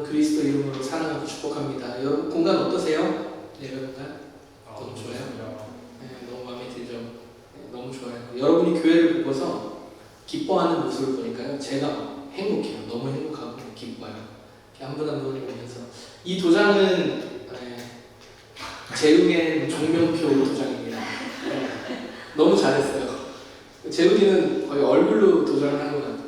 그리스도 이름으로 사랑하고 축복합니다. 여러분 공간 어떠세요? 내려간 공간? 너무 좋아요? 네, 너무 마음에 들죠? 네, 너무 좋아요. 여러분이 교회를 보고서 기뻐하는 모습을 보니까요, 제가 행복해요. 너무 행복하고 기뻐요. 한 분 한 분을 보면서. 이 도장은 재웅의 종명표 도장입니다. 네, 너무 잘했어요. 재웅이는 거의 얼굴로 도장을 한 것 같아요.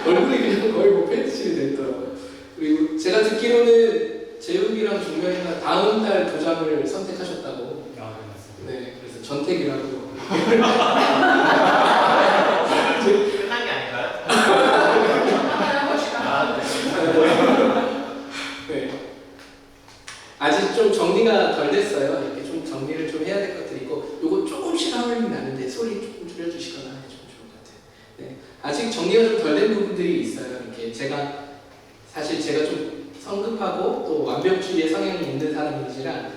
얼굴이 그냥 거의 뭐 패치가 됐더라고요. 그리고 제가 듣기로는 재욱이랑 종명이가 다음 달 도장을 선택하셨다고. 네, 그래서 전택이라고. 끝난 게 아닌가요? 네. 아직 좀 정리가 덜 됐어요. 이렇게 좀 정리를 좀 해야 될 것들이 있고, 요거 조금씩 하울링 나는데 소리 조금 줄여주시거나 하면 좀 좋을 것 같아요. 네. 아직 정리가 좀 덜 된 부분들이 있어요. 이렇게 사실 제가 좀 성급하고 또 완벽주의의 성향이 있는 사람인지라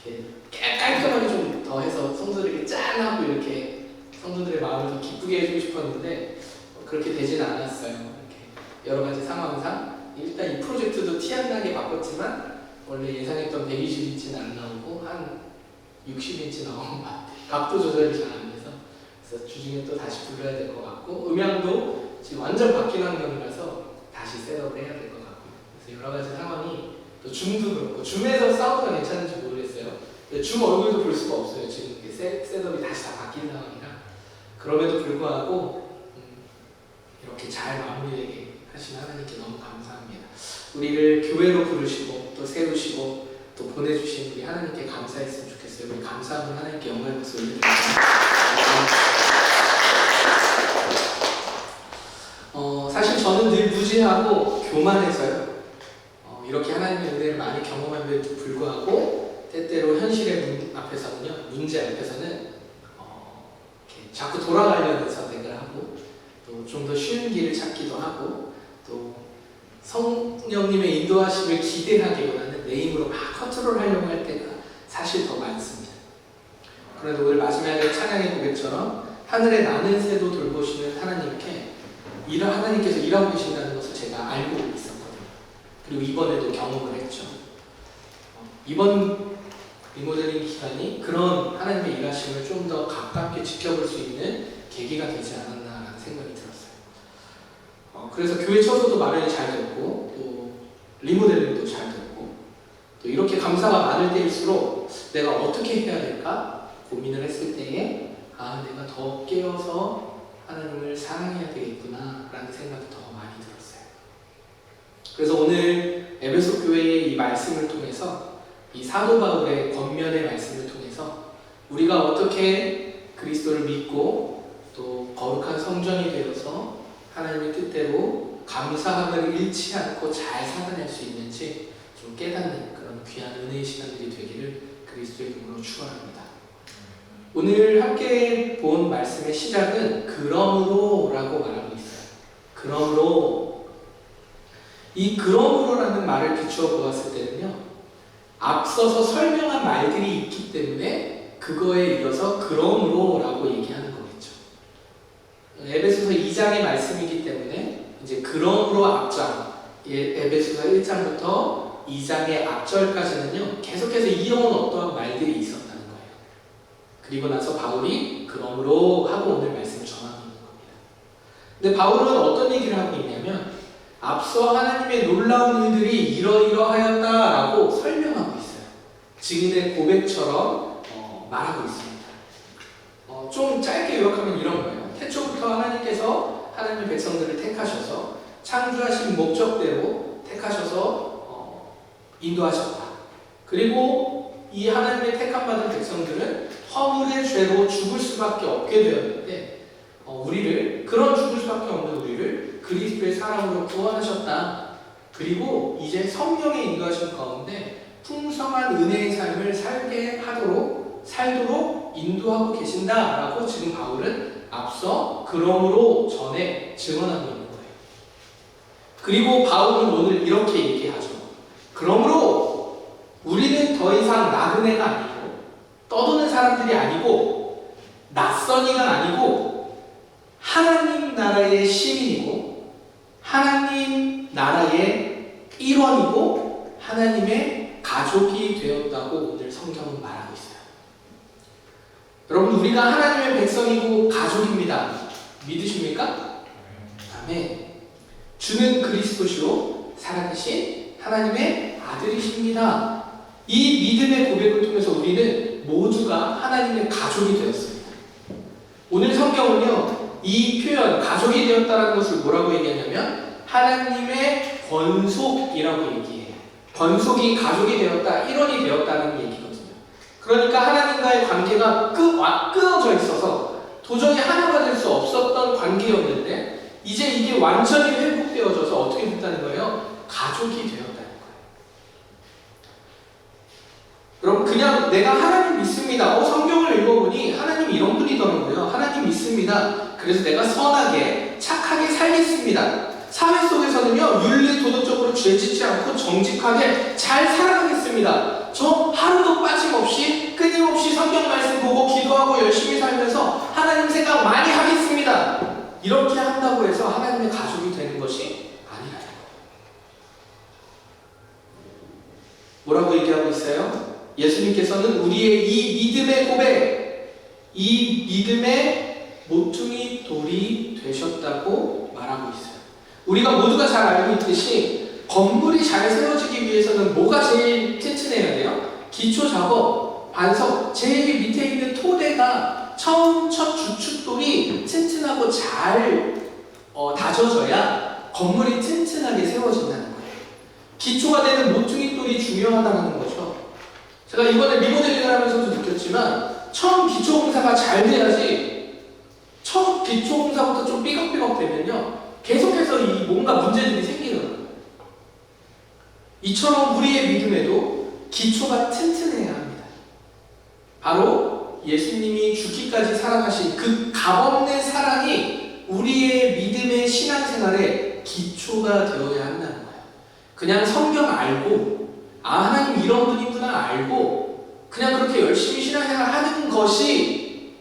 이렇게 깔끔하게 좀 더 해서 성도들에게 짠하고 이렇게 성도들의 마음을 더 기쁘게 해주고 싶었는데 그렇게 되진 않았어요. 이렇게 여러 가지 상황상 일단 이 프로젝트도 티 안 나게 바꿨지만 원래 예상했던 120인치는 안 나오고 한 60인치 나온 것 같아요. 각도 조절이 잘 안 돼서. 그래서 주중에 또 다시 불러야 될 것 같고, 음향도 지금 완전 바뀐 환경이라서 다시 셋업을 해야 될 것 같고, 그래서 여러 가지 상황이 또 줌도 그렇고, 줌에서 사운드가 괜찮은지 모르겠어요. 줌 얼굴도 볼 수가 없어요. 지금 이렇게 셋업이 다시 다 바뀐 상황이라. 그럼에도 불구하고 이렇게 잘 마무리되게 하신 하나님께 너무 감사합니다. 우리를 교회로 부르시고 또 세우시고 또 보내주신 우리 하나님께 감사했으면 좋겠어요. 우리 감사하는 하나님께 영광의 박수 올려드립니다. 사실 저는 늘 무지하고 교만해서요. 이렇게 하나님의 은혜를 많이 경험함에도 불구하고 때때로 현실의 문제 앞에서는 이렇게 자꾸 돌아가려는 선택을 하고 또 좀 더 쉬운 길을 찾기도 하고 또 성령님의 인도하심을 기대하기보다는 내 힘으로 막 컨트롤하려고 할 때가 사실 더 많습니다. 그런데 오늘 마지막에 찬양의 고백처럼 하늘에 나는 새도 돌보시는 하나님께서 일하고 계신다는 것을 제가 알고 있었거든요. 그리고 이번에도 경험을 했죠. 이번 리모델링 기간이 그런 하나님의 일하심을 좀 더 가깝게 지켜볼 수 있는 계기가 되지 않았나라는 생각이 들었어요. 그래서 교회 처소도 마련이 잘 됐고 또 리모델링도 잘 됐고 또 이렇게 감사가 많을 때일수록 내가 어떻게 해야 될까 고민을 했을 때에 내가 더 깨어서 하나님을 사랑해야 되겠구나 라는 생각이 더 많이 들었어요. 그래서 오늘 에베소 교회의 이 말씀을 통해서 이 사도 바울의 권면의 말씀을 통해서 우리가 어떻게 그리스도를 믿고 또 거룩한 성전이 되어서 하나님의 뜻대로 감사함을 잃지 않고 잘 살아낼 수 있는지 좀 깨닫는 그런 귀한 은혜의 시간들이 되기를 그리스도의 이름으로 축원합니다. 오늘 함께 본 말씀의 시작은 그러므로 라고 말하고 있어요. 그러므로 이 그러므로라는 말을 비추어 보았을 때는요, 앞서서 설명한 말들이 있기 때문에 그거에 이어서 그러므로 라고 얘기하는 거겠죠. 에베소서 2장의 말씀이기 때문에 이제 그러므로 앞장, 에베소서 1장부터 2장의 앞절까지는요 계속해서 이어온 어떠한 말들이 있었다는 거예요. 그리고 나서 바울이 그러므로 하고 오늘 말씀을 전하고 있는 겁니다. 근데 바울은 어떤 얘기를 하고 있냐면 앞서 하나님의 놀라운 일들이 이러이러하였다라고 설명하고 있어요. 증인의 고백처럼 말하고 있습니다. 좀 짧게 요약하면 이런 거예요. 태초부터 하나님께서 하나님의 백성들을 택하셔서 창조하신 목적대로 택하셔서 인도하셨다. 그리고 이 하나님의 택함받은 백성들은 허물의 죄로 죽을 수밖에 없게 되었는데 그런 죽을 수밖에 없는 우리를 그리스도의 사랑으로 구원하셨다. 그리고 이제 성령의 인도하심 가운데 풍성한 은혜의 삶을 살도록 인도하고 계신다라고 지금 바울은 앞서 그러므로 전에 증언하고 있는 거예요. 그리고 바울은 오늘 이렇게 얘기하죠. 그러므로 우리는 더 이상 나그네가 아니고 떠도는 사람들이 아니고 낯선이가 아니고 하나님 나라의 시민이고 하나님 나라의 일원이고 하나님의 가족이 되었다고 오늘 성경은 말하고 있어요. 여러분, 우리가 하나님의 백성이고 가족입니다. 믿으십니까? 아멘. 주는 그리스도시요 살아계신 하나님의 아들이십니다. 이 믿음의 고백을 통해서 우리는 모두가 하나님의 가족이 되었습니다. 오늘 성경은요, 이 표현 가족이 되었다는 것을 뭐라고 얘기하냐면 하나님의 권속이라고 얘기해요. 권속이 가족이 되었다, 일원이 되었다는 얘기거든요. 그러니까 하나님과의 관계가 끊어져 있어서 도저히 하나가 될 수 없었던 관계였는데 이제 이게 완전히 회복되어져서 어떻게 됐다는 거예요? 가족이 되었다는 거예요. 여러분, 그냥 내가 하나님 믿습니다. 성경을 읽어보니 하나님 이런 분이더라고요. 하나님 믿습니다. 그래서 내가 선하게 착하게 살겠습니다. 사회 속에서는요, 윤리 도덕적으로 죄짓지 않고 정직하게 잘 살아가겠습니다. 저 하루도 빠짐없이 끊임없이 성경 말씀 보고 기도하고 열심히 살면서 하나님 생각 많이 하겠습니다. 이렇게 한다고 해서 하나님의 가족이 되는 것이 아니라는 거예요. 뭐라고 얘기하고 있어요? 예수님께서는 우리의 이 믿음의 고백, 이 믿음의 모퉁이 돌이 되셨다고 말하고 있어요. 우리가 모두가 잘 알고 있듯이 건물이 잘 세워지기 위해서는 뭐가 제일 튼튼해야 돼요? 기초 작업, 반석, 제일 밑에 있는 토대가 첫 주춧돌이 튼튼하고 잘 다져져야 건물이 튼튼하게 세워진다는 거예요. 기초가 되는 모퉁이 돌이 중요하다는 거죠. 제가 이번에 리모델링을 하면서도 느꼈지만 처음 기초공사가 잘 돼야지, 첫 기초공사부터 좀 삐걱삐걱 되면요 계속해서 이 뭔가 문제들이 생기는 거예요. 이처럼 우리의 믿음에도 기초가 튼튼해야 합니다. 바로 예수님이 죽기까지 살아가신 그 값없는 사랑이 우리의 믿음의 신앙생활의 기초가 되어야 한다는 거예요. 그냥 성경 알고 하나님 이런 분이구나 알고 그냥 그렇게 열심히 신앙생활 하는 것이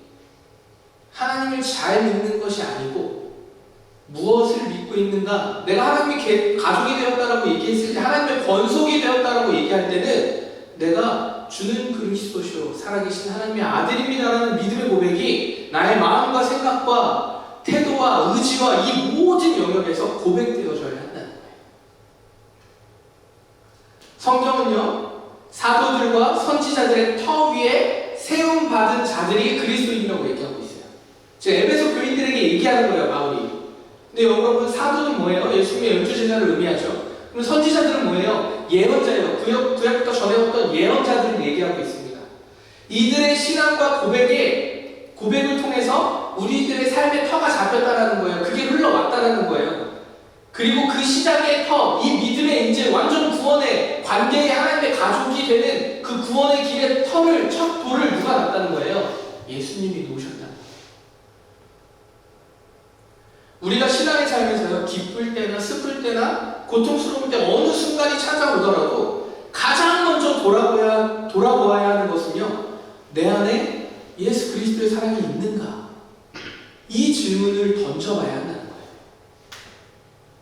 하나님을 잘 믿는 것이 아니고, 무엇을 믿고 있는가? 내가 하나님의 가족이 되었다라고 얘기했을 때, 하나님의 권속이 되었다라고 얘기할 때는 내가 주는 그리스도시요 살아계신 하나님의 아들입니다라는 믿음의 고백이 나의 마음과 생각과 태도와 의지와 이 모든 영역에서 고백되어져야 한다는 거예요. 성경은요, 사도들과 선지자들의 터 위에 세움받은 자들이 그리스도인이라고 얘기하고 있어요. 지금 에베소 교인들에게 얘기하는 거예요, 바울이. 근데 여러분, 사도는 뭐예요? 예수님의 열두 제자를 의미하죠. 그럼 선지자들은 뭐예요? 예언자예요. 구약부터 전해왔던 예언자들을 얘기하고 있습니다. 이들의 신앙과 고백을 통해서 우리들의 삶의 터가 잡혔다는 거예요. 그게 흘러왔다는 거예요. 그리고 그 시작의 터, 이 믿음의 이제 완전 구원의 관계의 하나님의 가족이 되는 그 구원의 길의 터를, 첫 돌을 누가 놨다는 거예요? 예수님이 놓으셨다는 거예요. 우리가 신앙의 삶에서요, 기쁠 때나 슬플 때나 고통스러울 때 어느 순간이 찾아오더라도 가장 먼저 돌아보아야 하는 것은요, 내 안에 예수 그리스도의 사랑이 있는가? 이 질문을 던져봐야 한다는 거예요.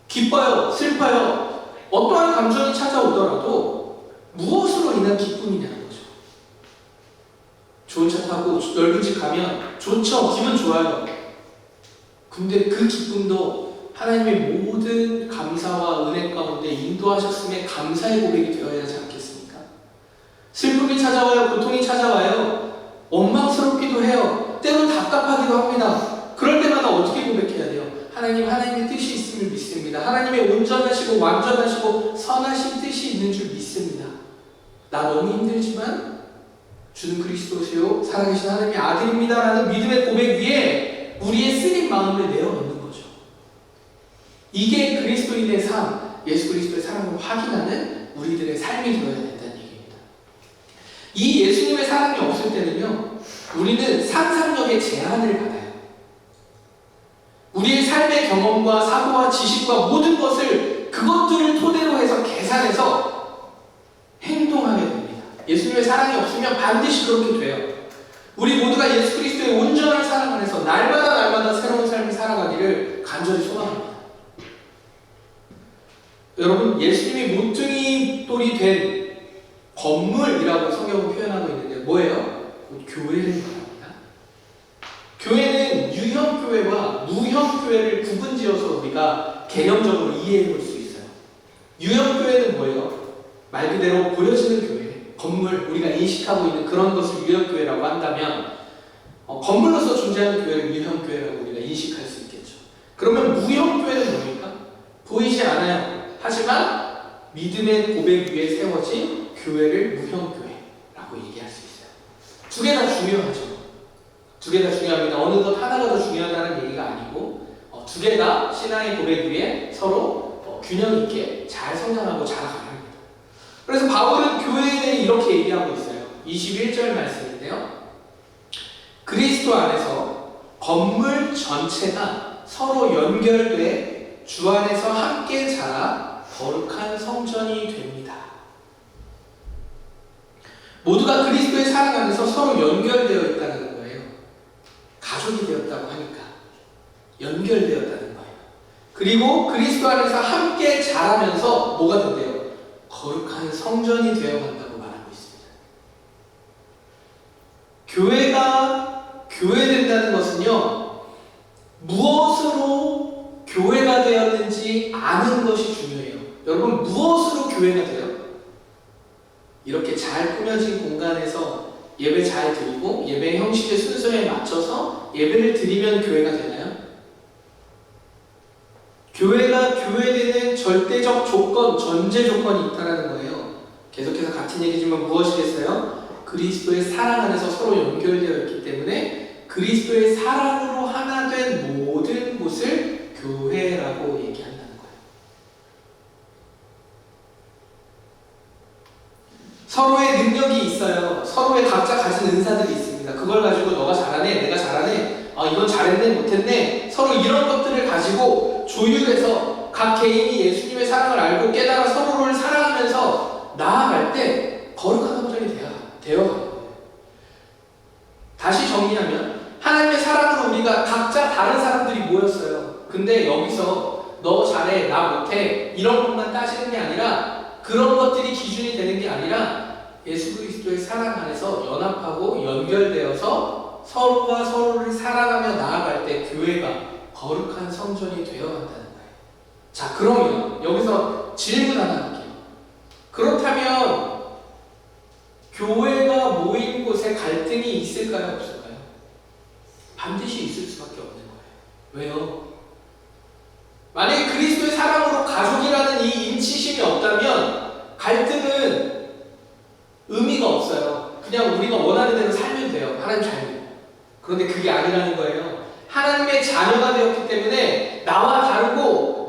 기뻐요, 슬퍼요, 어떠한 감정이 찾아오더라도 무엇으로 인한 기쁨이냐는 거죠. 좋은 차 타고 넓은 집 가면 좋죠, 기분 좋아요. 근데 그 기쁨도 하나님의 모든 감사와 은혜 가운데 인도하셨음에 감사의 고백이 되어야 하지 않겠습니까? 슬픔이 찾아와요, 고통이 찾아와요, 원망스럽기도 해요, 때론 답답하기도 합니다. 그럴 때마다 어떻게 고백해야 돼요? 하나님의 뜻이 있음을 믿습니다. 하나님의 온전하시고 완전하시고 선하신 뜻이 있는 줄 믿습니다. 나 너무 힘들지만 주는 그리스도시요 살아계신 하나님의 아들입니다 라는 믿음의 고백 위에 우리의 쓰린 마음을 내어놓는 거죠. 이게 그리스도인의 삶, 예수 그리스도의 사랑을 확인하는 우리들의 삶이 되어야 된다는 얘기입니다. 이 예수님의 사랑이 없을 때는요, 우리는 상상력의 제한을 받아요. 우리의 삶의 경험과 사고와 지식과 모든 그것들을 토대로 해서 계산해서 행동하게 됩니다. 예수님의 사랑이 없으면 반드시 그렇게 돼요. 우리 모두가 예수 그리스도의 온전한 사랑 안에서 날마다 새로운 삶을 살아가기를 간절히 소망합니다. 여러분, 예수님이 모퉁이 돌이 된 건물이라고 성경은 표현하고 있는데 뭐예요? 교회를 말합니다. 교회는 유형교회와 무형교회를 구분지어서 우리가 개념적으로 이해해 볼 수 있어요. 유형교회는 뭐예요? 말 그대로 보여지는 교회, 건물, 우리가 인식하고 있는 그런 것을 유형교회라고 한다면 건물로서 존재하는 교회를 유형교회라고 우리가 인식할 수 있겠죠. 그러면 무형교회는 뭡니까? 보이지 않아요. 하지만 믿음의 고백 위에 세워진 교회를 무형교회라고 얘기할 수 있어요. 두 개 다 중요하죠. 두 개 다 중요합니다. 어느 것 하나가 더 중요하다는 얘기가 아니고 두 개 다 신앙의 고백 위에 서로 균형 있게 잘 성장하고 자라가야 합니다. 그래서 바울은 교회에 대해 이렇게 얘기하고 있어요. 21절 말씀인데요. 그리스도 안에서 건물 전체가 서로 연결돼 주 안에서 함께 자라 거룩한 성전이 됩니다. 모두가 그리스도의 사랑 안에서 서로 연결되어 있다는 거예요. 가족이 되었다고 하니까 연결되었다는 거예요. 그리고 그리스도 안에서 함께 자라면서 뭐가 된대요? 거룩한 성전이 되어간다고 말하고 있습니다. 교회가 교회된다는 것은요, 무엇으로 교회가 되었는지 아는 것이 중요해요. 여러분, 무엇으로 교회가 돼요? 이렇게 잘 꾸며진 공간에서 예배 잘 드리고 예배 형식의 순서에 맞춰서 예배를 드리면 교회가 되나요? 교회가 교회되는 절대적 조건, 전제 조건이 있다는 거예요. 계속해서 같은 얘기지만 무엇이겠어요? 그리스도의 사랑 안에서 서로 연결되어 있기 때문에 그리스도의 사랑으로 하나 된 모든 곳을 교회라고 얘기한다는 거예요. 서로의 능력이 있어요. 서로의 각자 가진 은사들이 있습니다. 그걸 가지고 너가 잘하네, 내가 잘하네, 이건 잘했네, 못했네, 서로 이런 것들을 가지고 조율해서 각 개인이 예수님의 사랑을 알고 깨달아 서로를 사랑하면서 나아갈 때 거룩한 성전이 되어가는 거예요. 다시 정리하면 하나님의 사랑으로 우리가 각자 다른 사람들이 모였어요. 근데 여기서 너 잘해, 나 못해 이런 것만 따지는 게 아니라, 그런 것들이 기준이 되는 게 아니라 예수 그리스도의 사랑 안에서 연합하고 연결되어서 서로가 서로를 사랑하며 나아갈 때 교회가 거룩한 성전이 되어간다는 거예요. 자, 그러면 여기서 질문 하나 할게요. 그렇다면 교회가 모인 곳에 갈등이 있을까요, 없을까요? 반드시 있을 수밖에 없는 거예요. 왜요? 만약에 그리스도의 사랑으로 가족이라는 이 인치심이 없다면 갈등은 의미가 없어요. 그냥 우리가 원하는 대로 살면 돼요. 하나님 잘 믿고. 그런데 그게 아니라는 거예요. 하나님의 자녀가 되었기 때문에 나와 다르고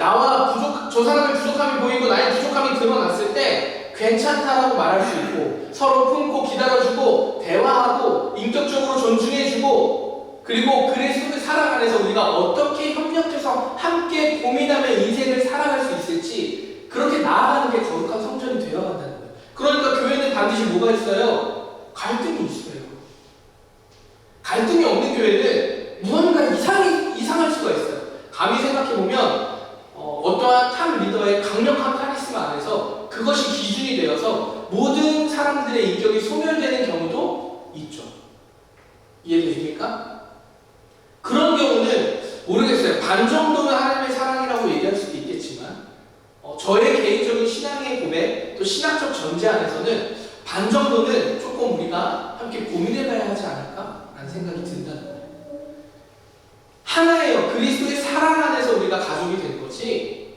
저 사람의 부족함이 보이고 나의 부족함이 드러났을 때 괜찮다라고 말할 수 있고, 서로 품고 기다려주고 대화하고 인격적으로 존중해주고, 그리고 그리스도의 사랑 안에서 우리가 어떻게 협력해서 함께 고민하며 인생을 살아갈 수 있을지, 그렇게 나아가는 게 거룩한 성전이 되어간다는 거예요. 그러니까 교회는 반드시 뭐가 있어요? 갈등이 있어요. 갈등이 없는 교회는 무언가 이상할 수가 있어요. 감히 생각해보면 어떠한 탑 리더의 강력한 카리스마 안에서 그것이 기준이 되어서 모든 사람들의 인격이 소멸되는 경우도 있죠. 이해되십니까? 그런 경우는 모르겠어요. 반 정도는 하나님의 사랑이라고 얘기할 수도 있겠지만 저의 개인적인 신앙의 고백, 또 신학적 전제 안에서는 반 정도는 조금 우리가 함께 고민해봐야 하지 않을까라는 생각이 든다는 거예요. 하나예요. 그리스도의 사랑 안에서 우리가 가족이 된 거지,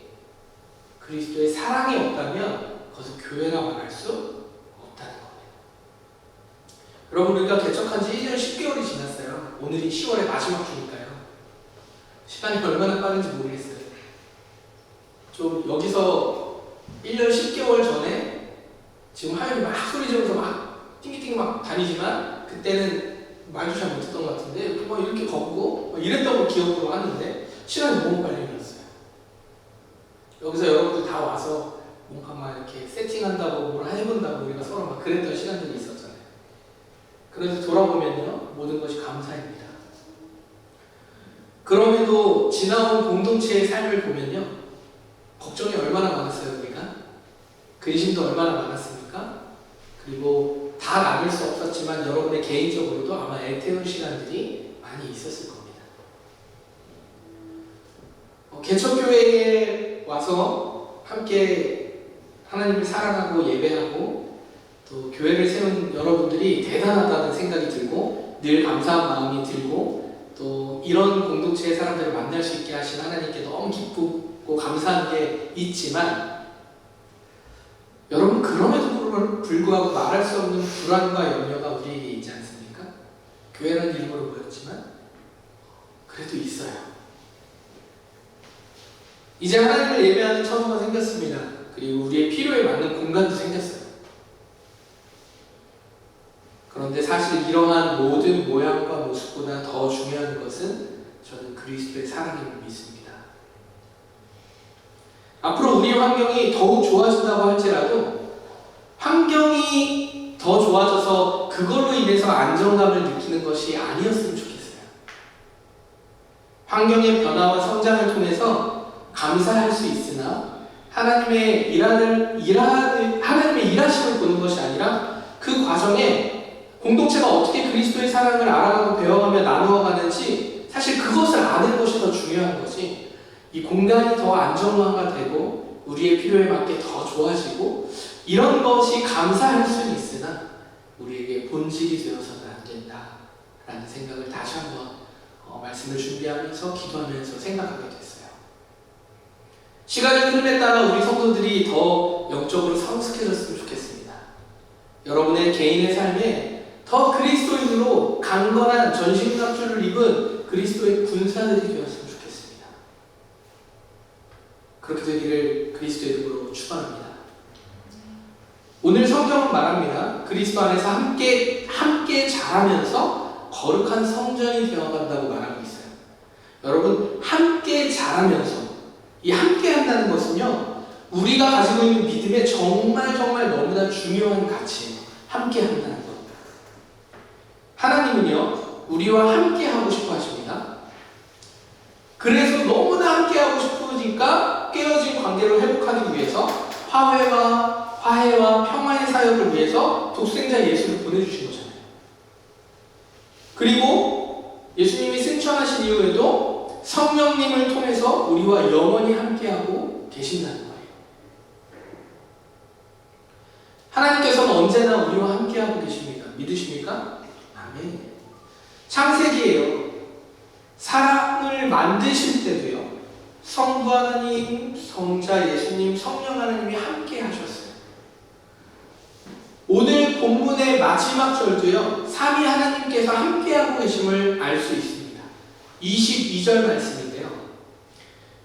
그리스도의 사랑이 없다면 그것을 교회라고 말할 수 없다는 거예요. 여러분, 우리가 개척한 지 1년 10개월이 지났어요. 오늘이 10월의 마지막 주니까요. 시간이 얼마나 빠른지 모르겠어요. 좀 여기서 1년 10개월 전에 지금 하연이 막 소리 지르면서 막 띵기띵기 막 다니지만, 그때는 말도 잘 못했던 것 같은데 막 이렇게 걷고 이랬던 걸 기억으로 하는데 시간이 너무 빨리 흘렀어요. 여기서 여러분들 다 와서 뭔가 막 이렇게 세팅한다고 뭘 해본다고 우리가 서로 막 그랬던 시간들이 있었잖아요. 그래서 돌아보면요, 모든 것이 감사입니다. 그럼에도 지나온 공동체의 삶을 보면요, 걱정이 얼마나 많았어요. 우리가 근심도 얼마나 많았습니까? 그리고 다 나눌 수 없었지만 여러분의 개인적으로도 아마 애태운 시간들이 많이 있었을 겁니다. 개척교회에 와서 함께 하나님을 사랑하고 예배하고 또 교회를 세운 여러분들이 대단하다는 생각이 들고 늘 감사한 마음이 들고 또 이런 공동체의 사람들을 만날 수 있게 하신 하나님께 너무 기쁘고 감사한 게 있지만 여러분 그럼에도 불구하고 말할 수 없는 불안과 염려가 우리에게 있지 않습니까? 교회라는 이름으로 모였지만 그래도 있어요. 이제 하나님을 예배하는 처소가 생겼습니다. 그리고 우리의 필요에 맞는 공간도 생겼어요. 그런데 사실 이러한 모든 모양과 모습보다 더 중요한 것은 저는 그리스도의 사랑임을 믿습니다. 앞으로 우리의 환경이 더욱 좋아진다고 할지라도 환경이 더 좋아져서 그걸로 인해서 안정감을 느끼는 것이 아니었으면 좋겠어요. 환경의 변화와 성장을 통해서 감사할 수 있으나 하나님의 일하심을 보는 것이 아니라 그 과정에 공동체가 어떻게 그리스도의 사랑을 알아가고 배워가며 나누어가는지 사실 그것을 아는 것이 더 중요한 거지. 이 공간이 더 안정화가 되고 우리의 필요에 맞게 더 좋아지고 이런 것이 감사할 수는 있으나 우리에게 본질이 되어서는 안 된다라는 생각을 다시 한번 말씀을 준비하면서 기도하면서 생각하게 됐어요. 시간이 흐름에 따라 우리 성도들이 더 영적으로 성숙해졌으면 좋겠습니다. 여러분의 개인의 삶에 더 그리스도인으로 강건한 전신갑주를 입은 그리스도의 군사들이 되었으면 좋겠습니다. 그렇게 되기를 그리스도의 이름으로 축원합니다. 오늘 성경은 말합니다. 그리스도 안에서 함께 자라면서 거룩한 성전이 되어간다고 말하고 있어요. 여러분 함께 자라면서 이 함께 한다는 것은요 우리가 가지고 있는 믿음에 정말 너무나 중요한 가치예요. 함께 한다는 것. 하나님은요 우리와 함께 하고 싶어 하십니다. 그래서 너무나 함께 하고 싶으니까 깨어진 관계를 회복하기 위해서 화해와 평화의 사역을 위해서 독생자 예수를 보내주신 거잖아요. 그리고 예수님이 승천하신 이후에도 성령님을 통해서 우리와 영원히 함께하고 계신다는 거예요. 하나님께서는 언제나 우리와 함께하고 계십니까? 믿으십니까? 아멘. 창세기에요. 사람을 만드실 때도요. 성부 하나님, 성자 예수님, 성령 하나님이 함께 하셨어요. 오늘 본문의 마지막 절도요. 삼위 하나님께서 함께하고 계심을 알 수 있습니다. 22절 말씀인데요.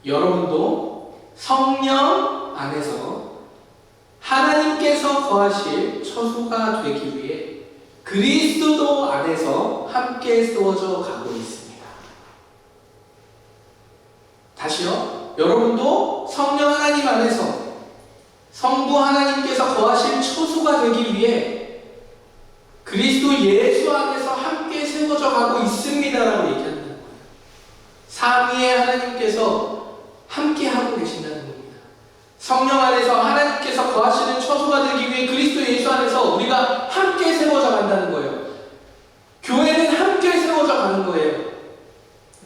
여러분도 성령 안에서 하나님께서 거하실 처소가 되기 위해 그리스도 안에서 함께 세워져 가고 있습니다. 다시요. 여러분도 성령 하나님 안에서 성부 하나님께서 거하실 처소가 되기 위해 그리스도 예수 안에서 함께 세워져 가고 있습니다라고 얘기합니다. 삼위의 하나님께서 함께 하고 계신다는 겁니다. 성령 안에서 하나님께서 거하시는 처소가 되기 위해 그리스도 예수 안에서 우리가 함께 세워져 간다는 거예요. 교회는 함께 세워져 가는 거예요.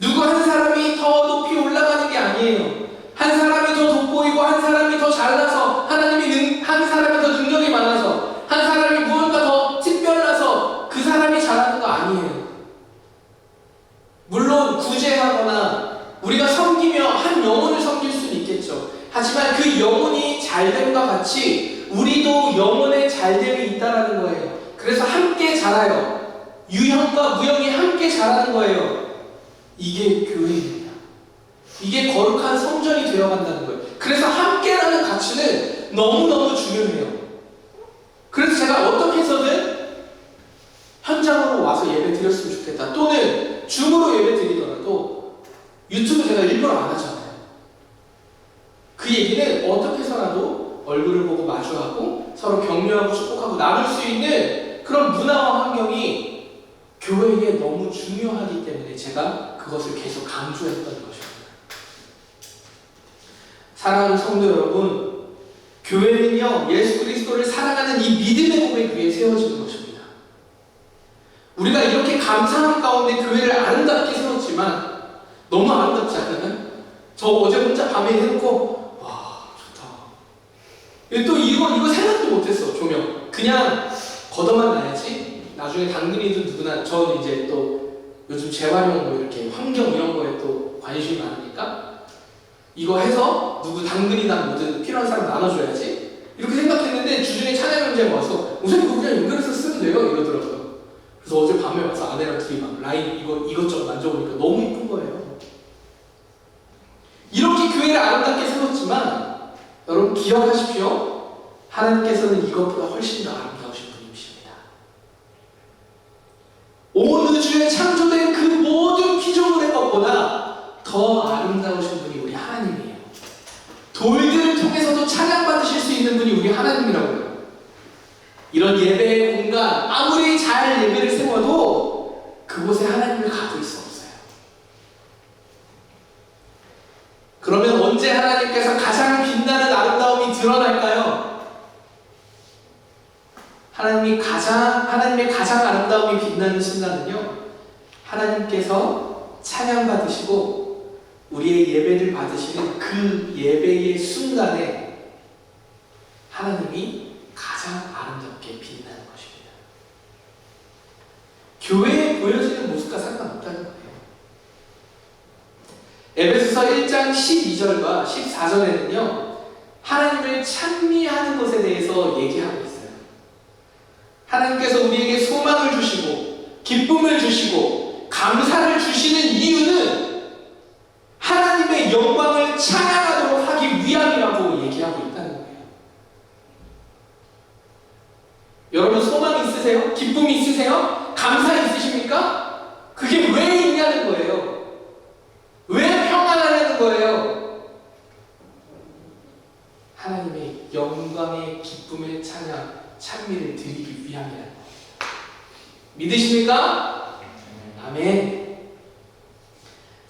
누구 한 사람이 더 높이 올라가는 게 아니에요. 한 사람이 더 돋보이고 한 사람이 더 잘나서 한 사람이 더 능력이 많아서 한 사람이 무언가 더 특별나서 그 사람이 잘하는 거 아니에요. 물론 구제하거나 우리가 섬기며 한 영혼을 섬길 수는 있겠죠. 하지만 그 영혼이 잘됨과 같이 우리도 영혼의 잘됨이 있다는 거예요. 그래서 함께 자라요. 유형과 무형이 함께 자라는 거예요. 이게 교회입니다. 이게 거룩한 성전이 되어간다는 거예요. 그래서 함께라는 가치는 너무너무 중요해요. 그래서 제가 어떻게 해서든 현장으로 와서 예배 드렸으면 좋겠다. 또는 줌으로 예배 드리더라도 유튜브 제가 일부러 안 하잖아요. 그 얘기는 어떻게 해서라도 얼굴을 보고 마주하고 서로 격려하고 축복하고 나눌 수 있는 그런 문화와 환경이 교회에 너무 중요하기 때문에 제가 그것을 계속 강조했던 것입니다. 사랑하는 성도 여러분, 교회는요, 예수 그리스도를 사랑하는 이 믿음의 고백 위에 세워지는 것입니다. 우리가 이렇게 감사함 가운데 교회를 아름답게 세웠지만 너무 아름답지 않나요? 저 어제 혼자 밤에 해놓고 와 좋다. 또 이거 생각도 못했어. 조명 그냥 걷어만 놔야지. 나중에 당근이든 누구나 저는 이제 또 요즘 재활용 뭐 이렇게 환경 이런 거에 또 관심이 많으니까 이거 해서 누구 당근이나 뭐든 필요한 사람 나눠줘야지 이렇게 생각했는데 주중에 찬양 연재가 와서 우선 이거 그냥 연결해서 쓰면 돼요 이러더라고요. 그래서 어제 밤에 와서 아내랑 둘이 막 라인 이것저것 만져보니까 너무 이쁜 거예요. 이렇게 교회를 아름답게 세웠지만 여러분 기억하십시오. 하나님께서는 이것보다 훨씬 더 아름다우신 분이십니다. 온 우주에 창조된 그 모든 피조물의 것보다 더 아름다우신 분이 우리 하나님이에요. 돌들을 통해서도 찬양받으실 수 있는 분이 우리 하나님이라고요. 이런 예배의 공간, 아무리 잘 예배를 세워도 그곳에 하나님을 가둘 수 없어요. 그러면 언제 하나님께서 가장 빛나는 아름다움이 드러날까요? 하나님의 가장 아름다움이 빛나는 순간은요, 하나님께서 찬양받으시고 우리의 예배를 받으시는 그 예배의 순간에 하나님이 가장 아름답게 빛나는 것입니다. 교회에 보여지는 모습과 상관없다는 거예요. 에베소서 1장 12절과 14절에는요, 하나님을 찬미하는 것에 대해서 얘기하고 있어요. 하나님께서 우리에게 소망을 주시고 기쁨을 주시고 감사를 주시는 이유는 하나님의 영광을 찬양하도록 하기 위함이라고 얘기하고 있다는 거예요. 여러분 소망 있으세요? 기쁨 있으세요? 감사 있으십니까? 그게 왜 있냐는 거예요. 왜 평안하냐는 거예요. 하나님의 영광의 기쁨의 찬양, 찬미를 드리기 위함이라는 거예요. 믿으십니까? 아멘.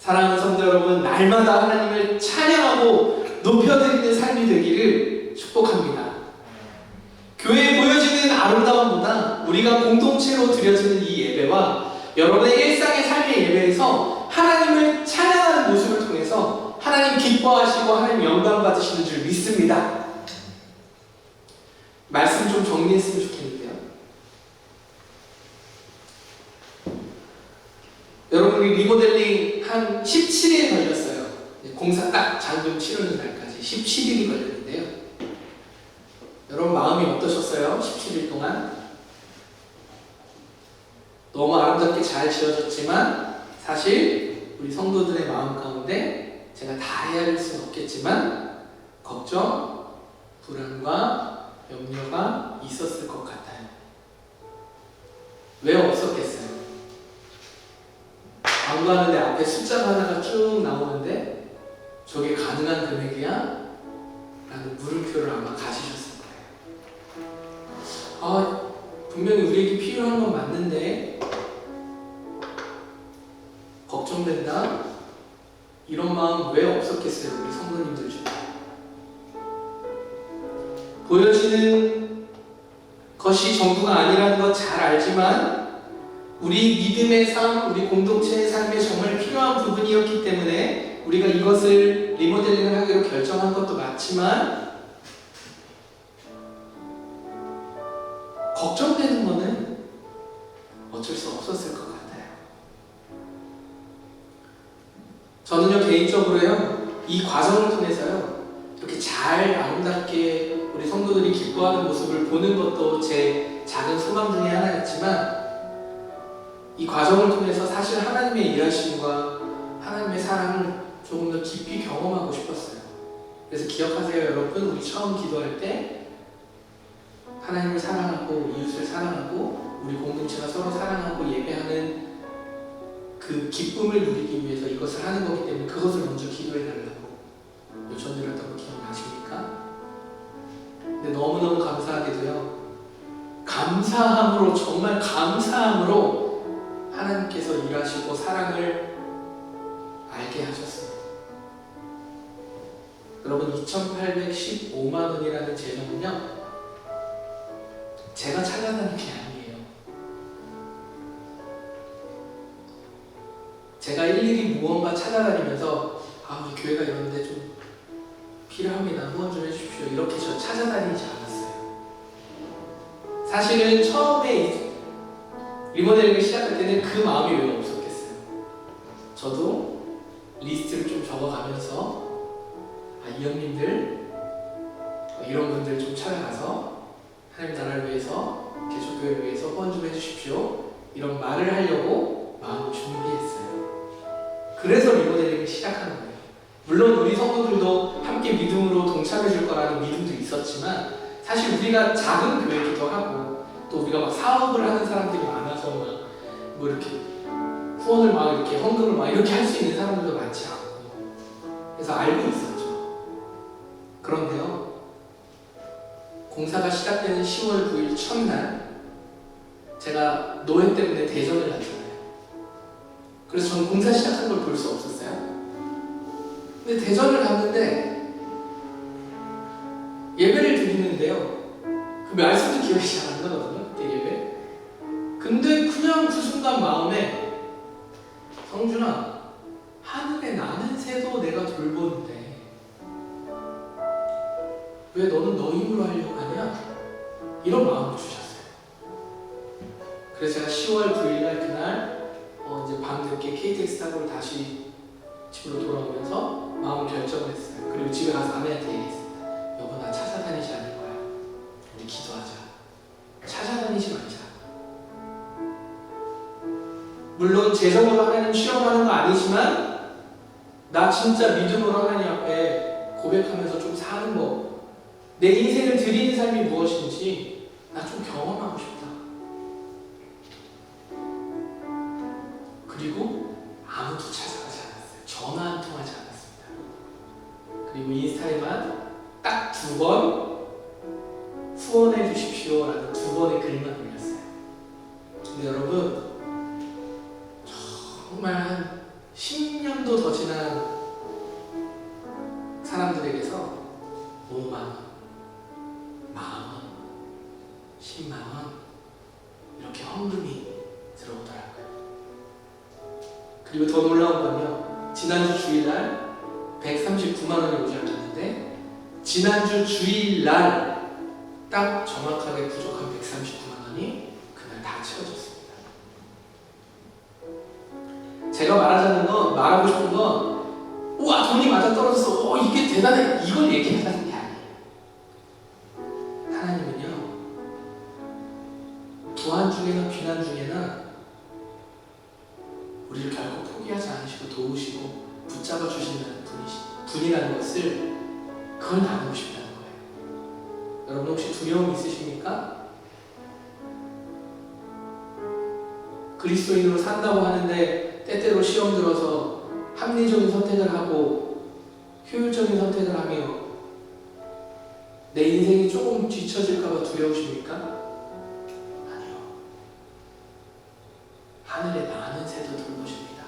사랑하는 성도 여러분, 날마다 하나님을 찬양하고 높여드리는 삶이 되기를 축복합니다. 교회에 보여지는 아름다움보다 우리가 공동체로 드려지는 이 예배와 여러분의 일상의 삶의 예배에서 하나님을 찬양하는 모습을 통해서 하나님 기뻐하시고 하나님 영광 받으시는 줄 믿습니다. 말씀 좀 정리했으면 좋겠는데요. 여러분 우리 리모델링 한 17일 걸렸어요. 공사 딱 잔금 치르는 날까지 17일이 걸렸는데요. 여러분 마음이 어떠셨어요? 17일 동안? 너무 아름답게 잘 지어졌지만 사실 우리 성도들의 마음 가운데 제가 다 헤아릴 수는 없겠지만 걱정, 불안과 염려가 있었을 것 같아요. 왜 없었겠어요? 광고하는데 앞에 숫자가 하나가 쭉 나오는데 저게 가능한 금액이야? 라는 물음표를 아마 가지셨을 거예요. 분명히 우리에게 필요한 건 맞는데 걱정된다? 이런 마음 왜 없었겠어요? 우리 성도님들 중에. 보여지는 것이 전부가 아니라는 거 잘 알지만 우리 믿음의 삶, 우리 공동체의 삶에 정말 필요한 부분이었기 때문에 우리가 이것을 리모델링을 하기로 결정한 것도 맞지만 걱정되는 거는 어쩔 수 없었을 것 같아요. 저는요 개인적으로요 이 과정을 통해서요 이렇게 잘 아름답게 우리 성도들이 기뻐하는 모습을 보는 것도 제 작은 소망 중에 하나였지만 이 과정을 통해서 사실 하나님의 일하심과 하나님의 사랑을 조금 더 깊이 경험하고 싶었어요. 그래서 기억하세요 여러분, 우리 처음 기도할 때 하나님을 사랑하고 이웃을 사랑하고 우리 공동체가 서로 사랑하고 예배하는 그 기쁨을 누리기 위해서 이것을 하는 거기 때문에 그것을 먼저 기도해 달라고 요청드렸던 거 기억나십니까? 근데 너무너무 감사하게도요 감사함으로 정말 감사함으로 하나님께서 일하시고 사랑을 알게 하셨습니다. 여러분 2,815만 원이라는 재정은요, 제가 찾아다닌 게 아니에요. 제가 일일이 무언가 찾아다니면서 우리 교회가 이런데 좀 필요합니다, 후원 좀 해주십시오, 이렇게 저 찾아다니지 않았어요. 사실은 처음에 리모델링을 시작할 때는 그 마음이 왜 없었겠어요. 저도 리스트를 좀 적어가면서 이 형님들 이런 분들 좀 찾아가서 하나님 나라를 위해서, 개척교회를 위해서 후원 좀 해주십시오, 이런 말을 하려고 마음을 준비했어요. 그래서 리모델링을 시작하는 거예요. 물론 우리 성도들도 함께 믿음으로 동참해 줄 거라는 믿음도 있었지만, 사실 우리가 작은 교회이기도 하고 또 우리가 막 사업을 하는 사람들이 많아서 막 뭐 이렇게 후원을 막 이렇게 헌금을 막 이렇게 할 수 있는 사람들도 많지 않고, 그래서 알고 있었죠. 그런데요, 공사가 시작되는 10월 9일 첫날 제가 노예 때문에 대전을 갔잖아요. 그래서 저는 공사 시작한 걸 볼 수 없었어요. 근데 대전을 갔는데 예배를 드리는데요, 그 말씀도 기억이 잘 안 나거든요, 그때 예배. 근데 그냥 그 순간 마음에, 성준아, 하늘에 나는 새도 내가 돌보는데 왜 너는 너 힘으로 하려고 하냐? 이런 마음을 주셨어요. 그래서 제가 10월 9일날 그날 이제 밤늦게 KTX 타고 다시 집으로 돌아오면서 마음을 결정을 했어요. 그리고 집에 가서 아내한테 얘기했습니다. 여보, 나 찾아다니지 않을 거야. 우리 기도하자. 찾아다니지 말자. 물론 재정으로 하나님 시험하는 거 아니지만 나 진짜 믿음으로 하나님 앞에 고백하면서 좀 사는 거, 내 인생을 드리는 삶이 무엇인지 나 좀 경험하고 싶다. 그리고 아무도 찾아가지 않았어요. 전화 한 통 하지 않았습니다. 그리고 인스타에만 딱 2번 후원해 주십시오 라는 2번의 글만 올렸어요. 근데 여러분, 정말 한 10년도 더 지난 사람들에게서 5만원, 만원, 10만원 이렇게 헌금이 들어오더라고요. 그리고 더 놀라운 건요, 지난주 주일날 139만원이 오지 않았는데 지난주 주일날 딱 정확하게 부족한 139만원이 그날 다 채워졌습니다. 제가 말하고 싶은 건, 우와, 돈이 맞아 떨어졌어, 이게 대단해, 이걸 얘기하는 게 아니에요. 하나님은요, 부한 중에나 비난 중에나 우리를 결코 포기하지 않으시고 도우시고 붙잡아 주신다는 분이라는 것을, 그걸 나누고 싶다는 거예요. 여러분 혹시 두려움 있으십니까? 그리스도인으로 산다고 하는데 때때로 시험 들어서 합리적인 선택을 하고 효율적인 선택을 하며 내 인생이 조금 뒤처질까봐 두려우십니까? 아니요. 하늘에 나는 새도 돌보십니다.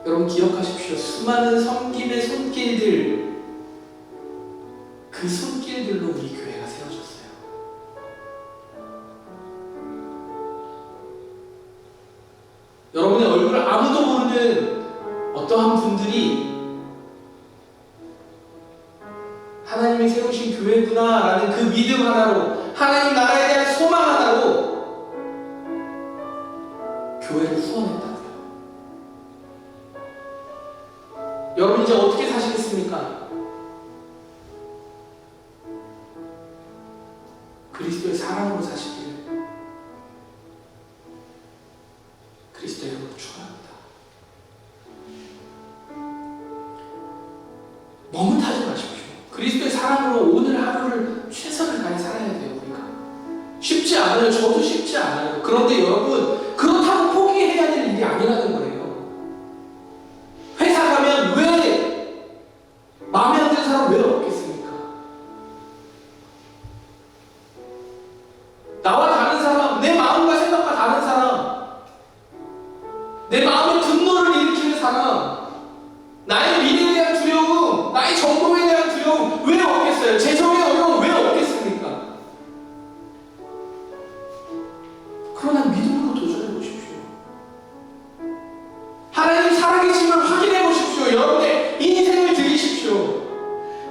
여러분 기억하십시오. 수많은 섬김의 손길들, 그 손길들로 우리 교회가 세워졌어요. 여러분의 얼굴을 아무도 모르는 어떠한 분들이 하나님이 세우신 교회구나 라는 그 믿음 하나로, 하나님 나라에 대한 소망 하나로 교회를 후원했다고요. 여러분 이제 어떻게 사시겠습니까? 그리스도의 사랑으로 사시기를 그리스도의 이름으로 축원합니다. 머뭇하지 마십시오. 그리스도의 사랑으로 오늘 하루를 최선을 다해 살아야 돼요. 우리가 쉽지 않아요. 저도 쉽지 않아요. 그런데 여러분, 그렇다고 포기해야 될 일이 아니라는 거예요. 회사 가면 왜 마음에 안 드는 사람 왜 없겠습니까? 나와 다른 사람, 내 마음과 생각과 다른 사람, 내 마음의 분노를 일으키는 사람, 없어요. 재정의 어려움 왜 없겠습니까? 그러나 믿음으로 도전해 보십시오. 하나님 살아계심을 확인해 보십시오. 여러분의 인생을 드리십시오.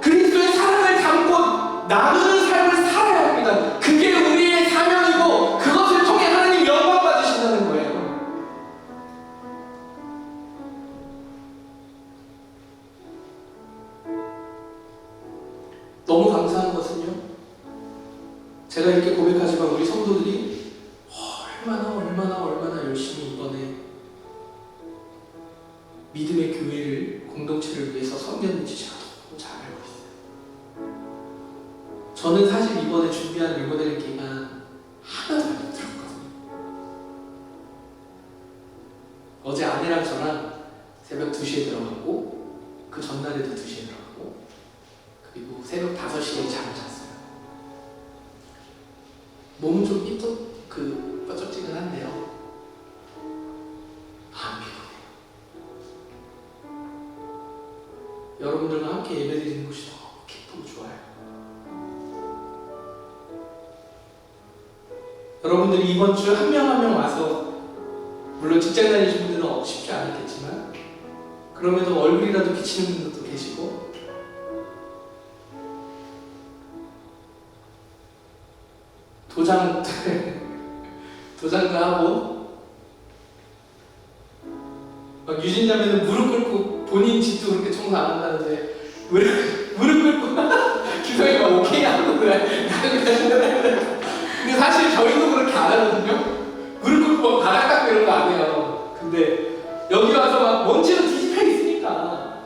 그리스도의 사랑을 담고 나누는 삶을 살아야 합니다. 그게 우리의 사명이고 그것을 통해 하나님 영광 받으신다는 거예요. 너무 감사한 것은요, 제가 이렇게 고백하지만 우리 성도들이 얼마나 열심히 이번에 믿음의 교회를, 공동체를 위해서 섬겼는지 제가 너무 잘 알고 있어요. 저는 사실 이번에 준비한 리모델링 기간 하나도 안 힘들었거든요. 어제 아내랑 저랑 새벽 2시에 들어갔고 그 전날에도 2시에 들어가고 그리고 새벽 5시에 잠을 잤어요. 몸은 좀 뻐쩍지근한데요. 안 피곤해요. 여러분들과 함께 예배드리는 것이 너무 기쁘고 좋아요. 여러분들이 이번 주 한 명 한 명 와서, 물론 직장 다니시는 분들은 쉽지 않았겠지만 그럼에도 얼굴이라도 비치는 분들도 계시고, 도장도 하고, 막 유진자매는 무릎 꿇고 본인 집도 그렇게 청소 안 한다는데 무릎 꿇고 기성이 막 오케이 하는 거야. 근데 사실 저희도 그렇게 안 하거든요. 무릎 꿇고 막 바닥 닦고 이런 거 안 해요. 근데 여기 와서 막 먼지로 뒤집혀 있으니까.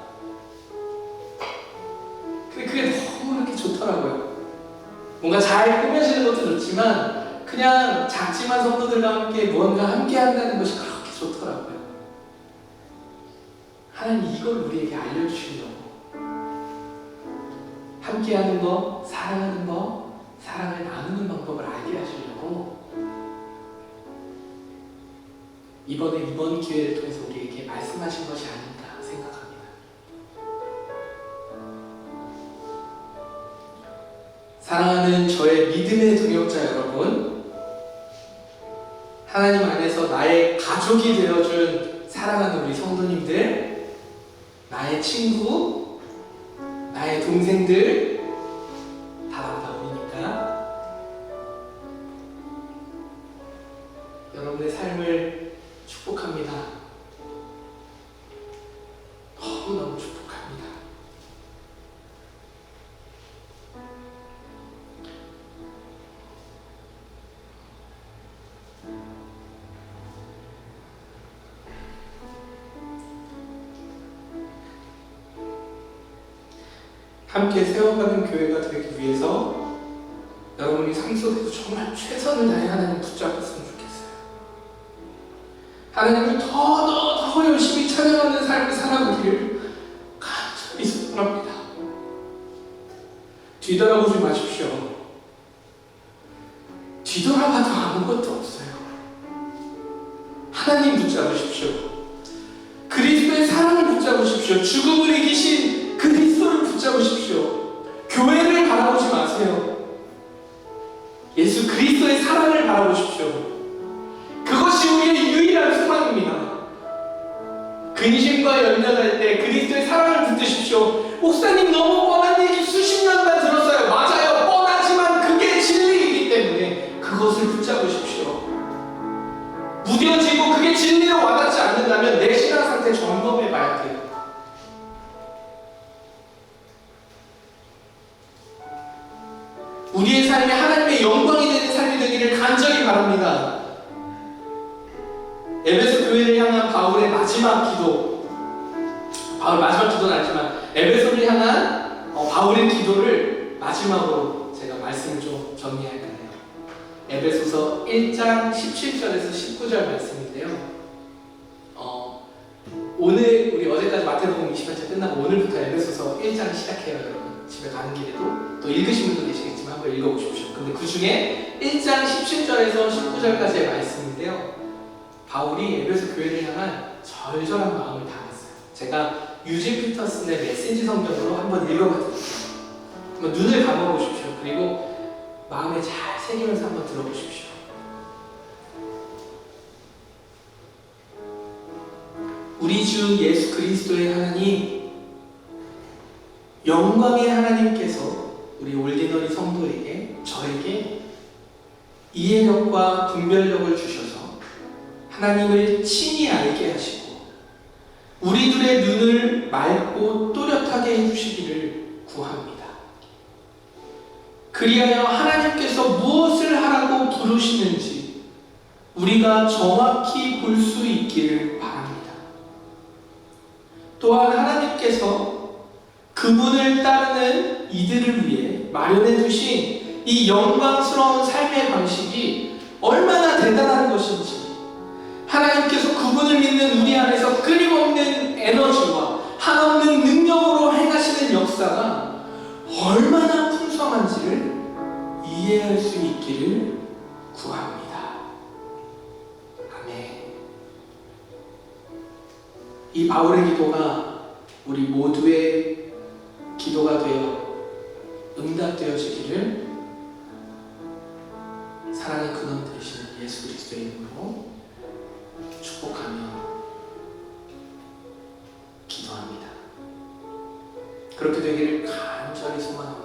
근데 그게 너무 이렇게 좋더라고요. 뭔가 잘 꾸며지는 것도 좋지만 그냥 작지만 성도들과 함께 무언가 함께 한다는 것이 그렇게 좋더라고요. 하나님 이걸 우리에게 알려주시려고, 함께 하는 거, 사랑하는 거, 사랑을 나누는 방법을 알게 하시려고 이번 기회를 통해서 우리에게 말씀하신 것이 아닌가 생각합니다. 사랑하는 저의 믿음의 동역자 여러분, 하나님 안에서 나의 가족이 되어준 사랑하는 우리 성도님들, 나의 친구, 나의 동생들 다 우리니까 여러분의 삶을 축복합니다. 너무너무 축복합니다. 함께 세워가는 교회가 되기 위해서 여러분이 삶 속에서 정말 최선을 다해 하나님 붙잡았으면 좋겠어요. 하나님을 더 열심히 찬양하는 삶을 살아보기를 간절히 소원합니다. 뒤돌아보지 마십시오. 뒤돌아봐도 아무것도 없어요. 하나님 붙잡으십시오. 그리스도의 사랑을 붙잡으십시오. 죽음을 이기신 그리스도를 붙잡으십시오. 교회를 바라보지 마세요. 예수 그리스도의 사랑을 바라보십시오. 그것이 우리의 유일한 소망입니다. 근심과 연연할 때 그리스도의 사랑을 붙드십시오. 목사님 너무 뻔한 얘기 수십 년간 들었어요. 맞아요. 뻔하지만 그게 진리이기 때문에 그것을 붙잡으십시오. 무뎌지고 그게 진리로 와닿지 않는다면 내 신앙 상태 점검해 봐야 돼요. 우리의 삶이 하나님의 영광이 되는 삶이 되기를 간절히 바랍니다. 에베소 교회를 향한 바울의 마지막 기도, 바울 마지막 기도는 아니지만 에베소를 향한 바울의 기도를 마지막으로 제가 말씀을 좀 정리할까요? 에베소서 1장 17절에서 19절 말씀인데요. 오늘 우리 어제까지 마태복음 20회차 끝나고 오늘부터 에베소서 1장 시작해요. 여러분 집에 가는 길에도 또 읽으신 분도 계시겠지만 한번 읽어보십시오. 근데 그 중에 1장 17절에서 19절까지의 말씀인데요. 바울이 에베소 교회를 향한 절절한 마음을 담았어요. 제가 유진 피터슨의 메시지 성경으로 한번 읽어봤어요. 한번 눈을 감아보십시오. 그리고 마음에 잘 새기면서 한번 들어보십시오. 우리 주 예수 그리스도의 하나님, 영광의 하나님께서 우리 올디너리 성도에게, 저에게 이해력과 분별력을 주셔서 하나님을 친히 알게 하시고 우리들의 눈을 맑고 또렷하게 해주시기를 구합니다. 그리하여 하나님께서 무엇을 하라고 부르시는지 우리가 정확히 볼 수 있기를 바랍니다. 또한 하나님께서 그분을 따르는 이들을 위해 마련해 두신 이 영광스러운 삶의 방식이 얼마나 대단한 것인지, 하나님께서 그분을 믿는 우리 안에서 끊임없는 에너지와 한없는 능력으로 행하시는 역사가 얼마나 풍성한지를 이해할 수 있기를 구합니다. 아멘. 이 바울의 기도가 우리 모두의 기도가 되어 응답되어지기를 사랑의 근원 되시는 예수 그리스도의 이름으로 축복하며 기도합니다. 그렇게 되기를 간절히 소망합니다.